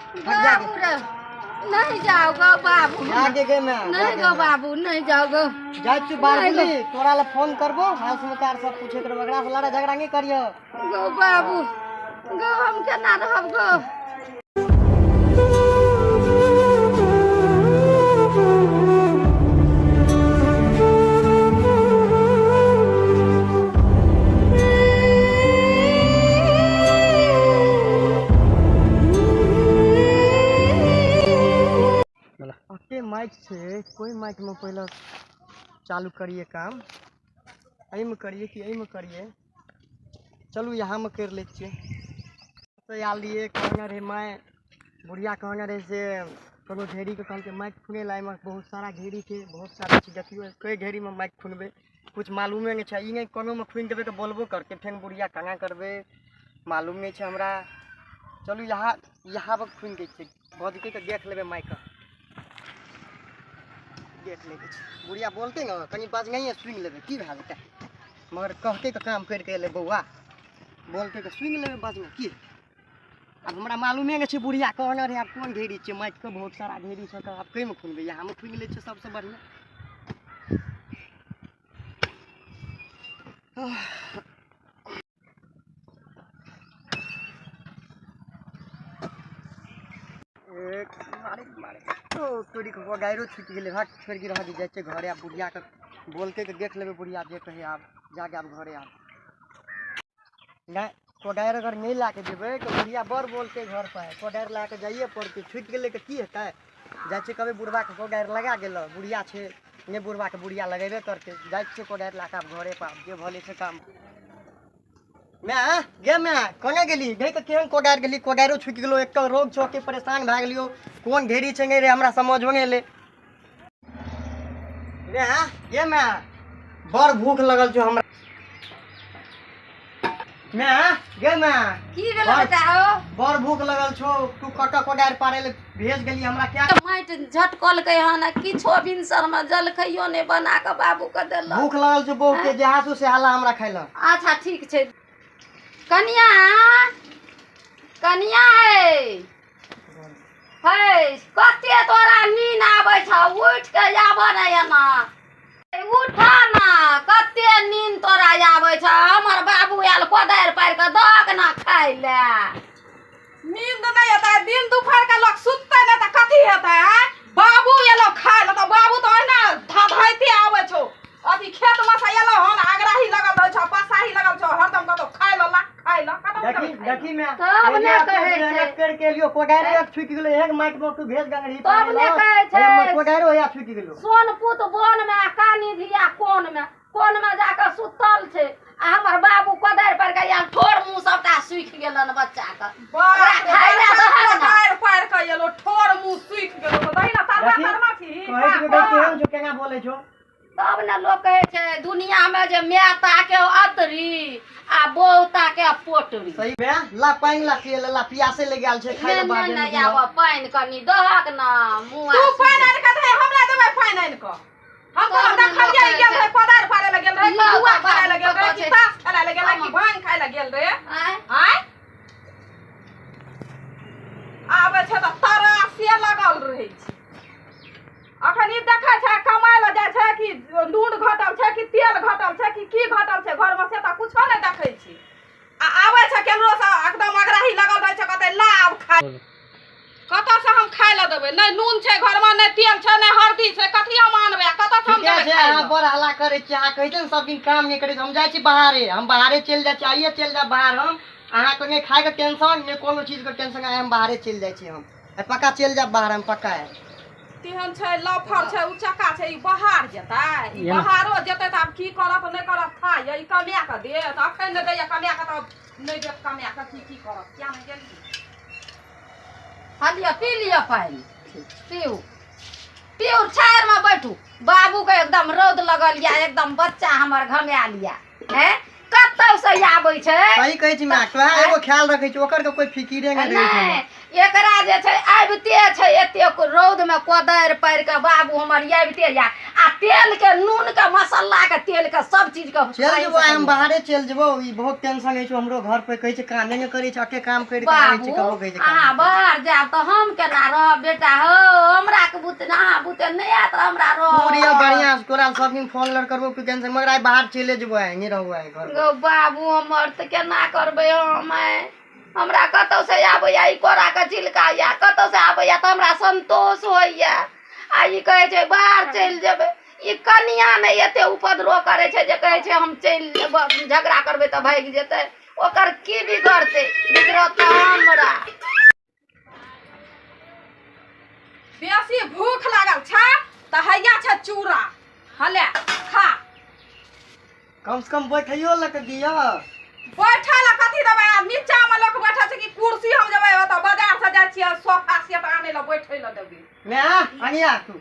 बाबू रे नहीं जाओ गो बाबू जाके गे मैं नहीं गो बाबू नहीं जाओ गो जाय तू बारगुली तोरा ला फोन करबो हाल समाचार सब पूछे कर बगड़ा से लड़ा झगड़ा नहीं करियो गो बाबू गो हम केना रहब गो माइक से कोई माइक में पहले चालू करिए काम यही में करिए कि यही में करिए चलू यहाँ में कर ले तो आल लिए कहना रहे मैं बुढ़िया कहना रहे से कोनो घेरी के कहते माइक खुने ला में बहुत सारा घेरी के बहुत सारा चीज देखियो कई घेरी में माइक खुनबे कुछ मालूमे नहीं है ये कोनो में खुन देवे तो बोलबो करके फेन बुढ़िया कहाँ करबे मालूम नहीं है हमरा चलू यहाँ पर खुन के बज के देख लेबे माइक देख ले बुढ़िया बोलते ना कहीं बाज नहीं है सुन लेबे की भए जेतै मगर कहते तो काम करके ले बउआ बोलते तो सुन लेबे बाज में की अब हमरा मालूमे नहीं है बुढ़िया कहना रहे आप कौन घेरी छे माइक के बहुत सारा घेरी छे तो आप कई में खुनबे यहाँ में खुन ले छे सबसे बढ़िया एक मारे तो तोरी को गायरो छूट गेले हट छोड़ के रह जाय छे घरे आ बुढ़िया के बोलते के देख लेबे बुढ़िया जे कहे आप जाके आप घरे आप नहीं कोडायर अगर नहीं लाके देबे तो बुढ़िया बर बोलते घर पर कोडायर लाके जाइए पड़ते छूट गेले के की हेतै जाय छे कभी बुढ़वा के कोडायर लगा गेल बुढ़िया छे ने बुढ़वा के बुढ़िया लगेबे करते जाय छे कोडायर लाके आप घरे पर जे भले से काम मैं गे मैं कोने गेली गई तो केहन कोडायर गेली कोडायरो छूट गेलो एक तो रोग छो के परेशान भ गेलियो कोन घेरी छे रे हमरा समझ में ले रे हां गे मैं बड़ भूख लगल छो हमरा मैं गे मैं की भेल बताओ बड़ भूख लगल छो तू कटा कोडायर पारे ले भेज गेली हमरा क्या माइट झटकल के हन किछो बिनसर में जल खइयो ने बना के बाबू के देल भूख लगल छो बहु के जहासु से हाला हमरा खाइला अच्छा ठीक छे कनिया कनिया है कते तोरा नींद आबै छ उठ के आब ना एना उठा ना कते नींद तोरा आबै छ हमर बाबू आयल कोदारि पार के दक ना खाइ ले नींद नहीं आता है दिन दोपहर का लोग सुतते नहीं तो कथी होता है बाबू ये लोग खाए लो तो बाबू तो है ना धधैते आवे छो अथी खेत में से एलो हन आगराही लगल रह छो पसाही लगल छो हरदम तो खाए लो ला खाए लो देखी मैं तब ने कहे छे कर के लियो कोडायरो एक छूट गेलो एक माइक में तू भेज गंगड़ी तब ने कहे छे कोडायरो या छूट गेलो सोनपुत बन में कानी धिया कोन में जाकर सुतल छे आ हमर बाबू कोदारि पर के या ठोर मुंह सबटा सूख गेलन बच्चा के खाइ ले कोदारि पार के एलो ठोर मुंह सूख गेलो तो दहिना तरवा थी कहे के केहन जो केना बोले छो तब न लोग कहे छे दुनिया में जे मेता के अतरी आ बहुता के पोटरी सही में ला पानी ला पिए ला पियासे ले गेल छे खाए बाद नहीं आव पानी कनी दहक ना मुंह तू पानी आन के दे हमरा देबे पानी आन के हम तो हमरा खलिया गेल रे कोदारि पारे ले गेल रे जुआ खाए ले गेल रे कि तास खेला ले गेल रे कि भांग खाए ले गेल रे आय आबे छे त तारा से लगल रहै छै अखन ई देखै छै कमाय ले जाय छै कि नून घटल छै कि तेल घटल छै कि की घटल छै घर में से त कुछो नै देखै छी आ आबै छै केनरो से एकदम अगराही लगल रहै छै कते लाभ खाय कत से हम खाय ले देबै नै नून छै घर में नै तेल छै नै हरदी छै कथि हम आनबै कत से हम देबै खाय हां बड़ हल्ला करे छी अहाँ कहै छै सब दिन काम नहीं करे हम जाय छी बाहरे हम बाहरे चल जाय छी आइए चल जा बाहर हम अहाँ को नै खाए के टेंशन नै कोनो चीज के टेंशन हम बाहरे चल जाय छी हम पक्का चल जा बाहर हम पक्का है तिहन छै लफर छै उ चक्का छै ई बाहर जेतै ई बाहरो जेतै त आब की करत नै करत खाय ई कमाय के दे त अखन नै दैया कमाय के त नै देत कमाय के की करत क्या नै गेली हलिया पी लिया पानी पीऊ छायर में बैठू बाबू के एकदम रौद लगल या एकदम बच्चा हमर घमे लिया हैं कत कतौ से आबै छै। सही कहै छी माँ, तो एगो ख्याल रखै छी, ओकर के कोई फिकिरे नहीं रहै छै। नहीं, एकरा जे छै आबिते छै एतेक रौद में कोदारि पारि के बाबू हमर आबिते या आ तेल के नून के मसाला के तेल के सब चीज के चल जेबो, हम बाहरे चल जेबो। ई बहुत टेंशन है छै हमरो, घर पे कहै छै कामे नहीं करै छै, अके काम कर के आबै छै, कहो कहै छै अहाँ बाहर जाब तो हम केना रहब बेटा हो? हमरा के बुते ना बुते नहीं आत हमरा पूरी रह बढ़िया तोरा सब दिन फोन लड़ करबो कि टेंशन, मगर आई बाहर चले जेबो, आई नहीं रहबो आई घर। गो बाबू हमर त केना करबै हम? हमरा कतौ से आबैया ई कोरा के चिलकाया, कतौ से आबैया त हमरा संतोष होइया। आ ई कहै छै बाहर चलि जेबै। ई कनिया नहीं एते उपद्रव करे छै जे कहै छै हम चलि जेबै, झगड़ा करबै त भागि जेतै। ओकर की बिगड़तै? बिगड़त हमरा। बेसी भूख लागल छ त हैया छ चूड़ा, हले खा। कम से कम बैठियो लक दिया। बैठल कथी देबै? नीचा में लोग बैठल छै कि कुर्सी हम जेबै ओत बाजार से जाइ छियै सोफा सेट आनै ल बैठै ल देबै। मैं अनिया तू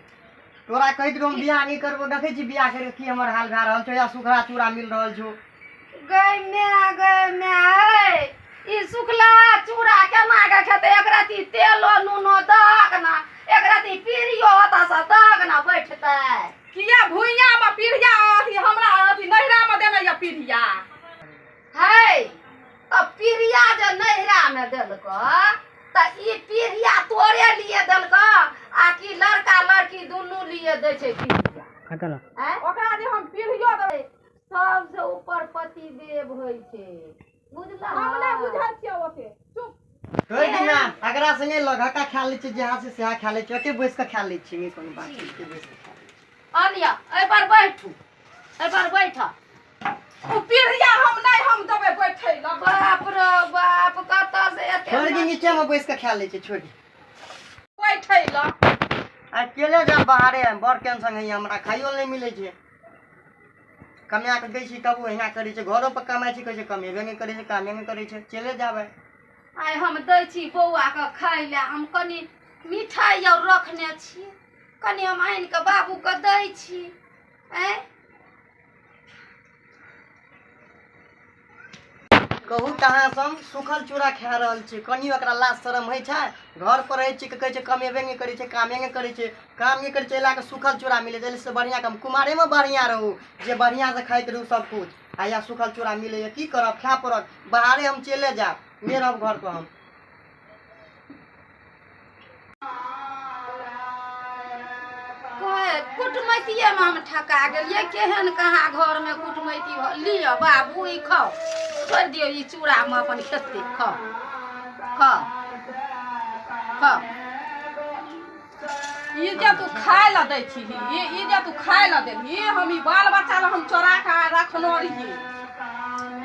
तोरा कहि दियो हम बियाह नहीं करबो, देखै छी बियाह करे की हमर हाल भा रहल छौ, या सुखरा चूड़ा मिल रहल छौ। गै माय ई सुखला चूड़ा केना के खेतै? एक रती तेलो नूनो दक ना, एक रती पीरियो होता से दक ना बैठतै। किया भुइया में पीढ़िया अथी हमरा अथी नहिरा में देने या पीढ़िया? है त पीरिया जे नहिरा में देलको त ई पीरिया तोरे लिए देलको आ कि लड़का लड़की दुनू लिए दै छै पीरिया? हैं? ओकरा जे हम पीढ़ियो देबै सबसे ऊपर पति देव होइ छै, बुझला? हम नै बुझै छियै ओते। चुप। कहि दी ना अगरा संगे लगका खा लै छी, जहाँ से सेहा खा लै छी, एके बैस के खा लै छी, नहीं कोनो बात छै, एके बैस के खा लै छी। अनिया एहि पर बैठू, एहि पर बैठ। ओ पीढ़िया हम नहीं हम देबै बैठै ल। बाप रे बाप, कतऽ से एते छोड़ दी नीचे में बैस के खा लै छी, छोड़ दी। बैठै ल। अकेले जा बाहरे, बड़ टेंशन है हमरा, खाइयो नहीं मिले छै। कमाया के दै छी तब ओहिना करै छै, घरो पर कमाइ छी कहै छै कमेबे नहीं करै छै, कामे नहीं करै छै, चले जाबै। आइ हम दै छी बौआ के खाइ ले, हम कनी मिठाई और रखने छी, कनी हम आनि के बाबू के दै छी। कहू कहाँ से हम सूखल चूड़ा खा रहल छी, कनी ओकरा लाज शरम होइ छै? घर पर रहै छी कहै छै कमेबे नहीं करै छै, कामे नहीं करै छै, काम नहीं करै छै, ला के सूखल चूड़ा मिले छै, से बढ़िया काम कुमारे में बढ़िया रहू, जे बढ़िया से खाइत रहू सब कुछ। आ या सूखल चूड़ा मिले की करब, खा पड़त, बाहरे हम चले जाब, नहीं रहब घर पर हम। कुटमैतिये में हम ठका गेलियै, केहन कहाँ घर में कुटमैती लिअ बाबू ई खाओ, छोड़ दियौ ई चूड़ा में अपन खेतै, खाओ खाओ खाओ। ई जे तू खाय ल दै छी, ई जे तू खाय ल देली, हम ई बाल बच्चा ल हम चोरा के रखनो रहिए।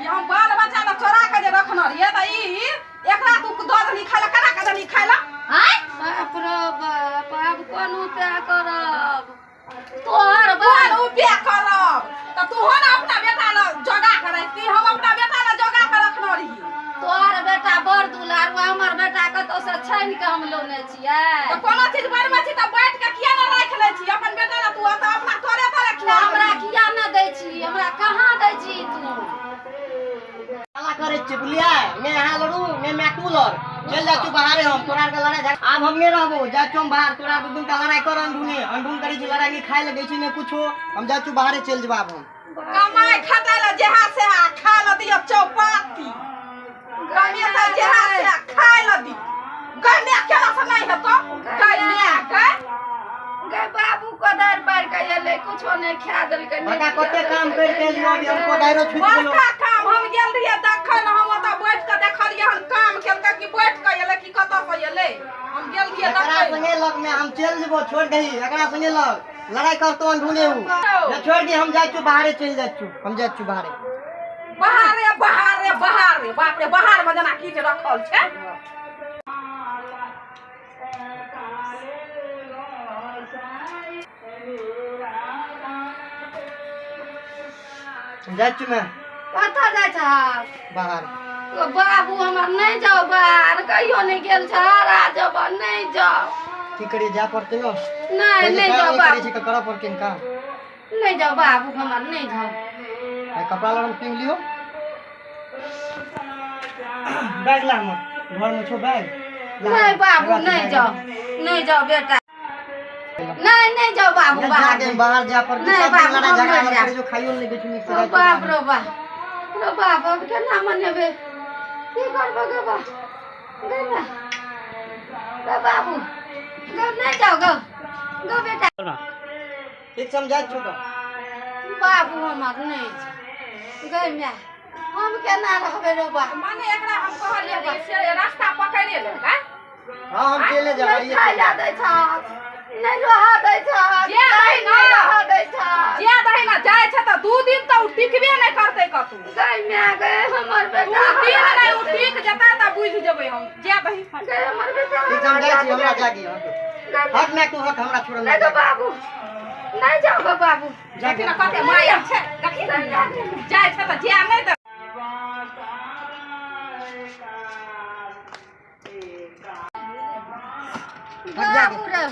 ई हम बाल बच्चा ल चोरा के जे रखनो रहिए त ई एकरा तू द देली खाय ल, केना के देली खाय ल? हाय बाप रे बाप, आब कोन उपाय करब? तोहर बाल कोन उपाय करब? त तू हो ना अपना बेटा ल जोगा के रखती, हम अपना बेटा ल जोगा के रखनो रहिए। तोहर बेटा बड़ दुलारू, हमर बेटा कतौ से छानि के हम लोने छियै। त कोनो चीज बनबै छी त बैठ के किया न राख लै छी? अपन बेटा ल तू त अपना तोरे तोरे खिया। हमरा किया न दै छी? हमरा कहाँ दै छी तू? काला करे छी बुलिया, मैं यहाँ लड़ू, मैं तू लड़, चल जा तू बाहरे, हम तोरा के लड़ाई झगड़ा आब हम नहीं रहबो, जा तू बाहर, तोरा दू दिन का लड़ाई कर, अंडून करै छी, लड़ाई नहीं खाए लगे छी, नहीं कुछो, हम जा तू बाहरे चल जेबा अब हम। कमाई खटाई ल जेहा से खा ल दियो चौपाती, कमे से जेहा से खाय ल दी, गने केला से नहीं हेतो, गने के गे बाबू कोदारि पारि के एलै, कुछो नहीं खा देलकै। बता कते काम कर के लियो, अभी हमको दायरो छूट गेलो। बड़का काम हम गेल रहिए देखल, हम ओता बैठ के देखलिए हम काम केलकै कि बैठ के एलै कि कत से एलै, हम गेल रहिए एकरा देखल। संगे लग में हम चल जेबो, छोड़ दही एकरा संगे लग, लड़ाई करतो हम ढूंढे हूं, ये छोड़ दी, हम जाय छु बाहरे, चल जाय छु, हम जाय छु बाहरे। बाहरे बाहरे बाहरे, बाप रे बाहर में जना कीच रखल छै। जाय छु मैं कतऽ जाइ छह? बाहर। बाबू हमर नहीं जाओ बाहर, कहियो नहीं गेल छ, राजब नहीं जाओ। की करी, जा पड़ते न? नहीं जाओ बाबू, करी करा पड़ते का? नहीं जाओ बाबू हमर, नहीं जाओ। कपड़ा लड़ पिन लियो, बैग ला मत, घर में छो बैग। नहीं बाबू नहीं जाओ बेटा, नहीं जाओ बाबू जाके बाहर जा पर नहीं सब बाबू, लड़ा हम झगड़ा नहीं जा। कर जो खाइयो नहीं बेचू मिक्स रो बाप रो बाप अब केना मनेबे की करबो गे बा गे ना रो बाबू गो नहीं जाओ गो बेटा ठीक समझा छोटा बाबू हमर नहीं गे मैं हम केना रहबे रो बा माने एकरा हम कहलिए से रास्ता पकड़े ले का हां हम चले जा नहीं खाइला दै छ नहीं रह दै छ जे रही ना रह दै छ जे दही ना जाय छ त 2 दिन त उ टिकबे नहीं करते कतू गे मैं गे हमर 2 बेटा दिन नहीं उ टिक जता त बुझ जेबै हम जे दही गे हमर बेटा ठीक समझा छी हमरा जागी हक ना तू हक हमरा छोड़ नहीं गो बाबू नहीं जाओ गो बाबू देखि ना कते माया छै देखि जाय छ त जे नहीं त बाबू रे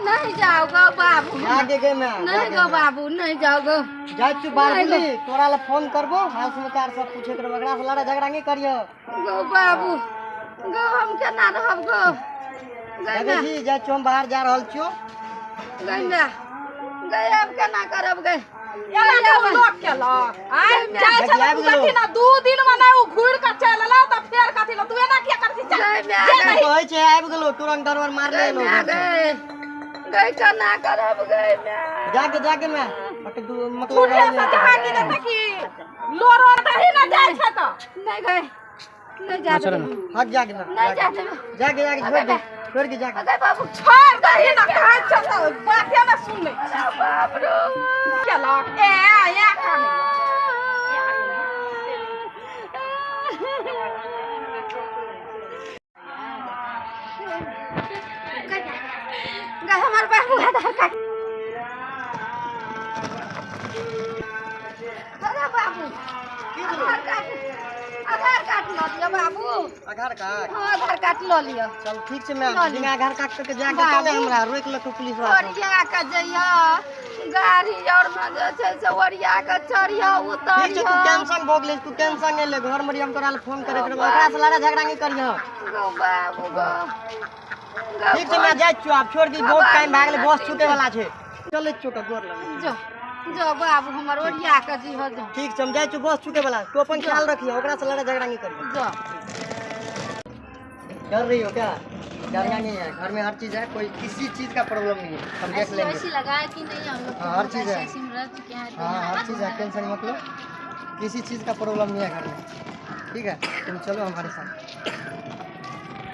नहीं जाओ गो बाबू जाके गए मैं नहीं गो बाबू नहीं जाओ गो जाय तू बाहर बोली तोरा ला फोन करबो हाल समाचार सब पूछे कर बगड़ा से लड़ा झगड़ा नहीं करियो गो बाबू गो हम केना रहब गो देखै छी जाय हम बाहर जा रहल छियो गंगा गए अब केना करब गए एला तो लोग केला आय जाय छ त देखि ना 2 दिन में ना उ घुर के चल ला त फेर कथि ल तू एना किया करछि कहै छै आबि गेलो तुरंत दरबार मार ले लो गए गए केना करब गए मैं जाके मैं मतलब छूटे से जहां की देखि लोरो दही ना जाय छ त नहीं गए नहीं जाते हट जाके मैं नहीं जाते जाके छोड़ के जाके गए बाबू छोड़ दही ना कहां छ त बाते ना सुन ले बाप रो केला ए या कानी गए हमारे बाबू आधार कार्ड अरे बाबू आधार कार्ड लो लियो बाबू आधार कार्ड हाँ आधार कार्ड लो लियो चल ठीक छै मैं बिना आधार कार्ड के जाके चले हमरा रोक ल पुलिस वाला ओरिया के जइया गाड़ी और में जे छै से ओरिया के चढ़िया ठीक छै तू उतरिया टेंशन भोग ले तू टेंशन नहीं ले घर में हम तोरा ला फोन करे करबो ओकरा से लड़ा झगड़ा नहीं करियो गो बाबू गो ठीक छै मैं जाय छियो आप छोड़ के बहुत टाइम भाग ले बस छूटे वाला छै चले छोटा गोर लग जो जो बाबू हमर ओरिया के जी हो जो ठीक समझाय छु बस छूटे वाला तू अपन ख्याल रखियो ओकरा से लड़ा झगड़ा नहीं करियो जो डर रही हो क्या डरना नहीं है घर में हर चीज है कोई किसी चीज का प्रॉब्लम नहीं है हम देख लेंगे ऐसी लगाया कि नहीं हम लोग हाँ, हर चीज है। ऐसे में रह चुके हैं हाँ हर चीज है टेंशन मत लो किसी चीज का प्रॉब्लम नहीं है घर में ठीक है तुम चलो हमारे साथ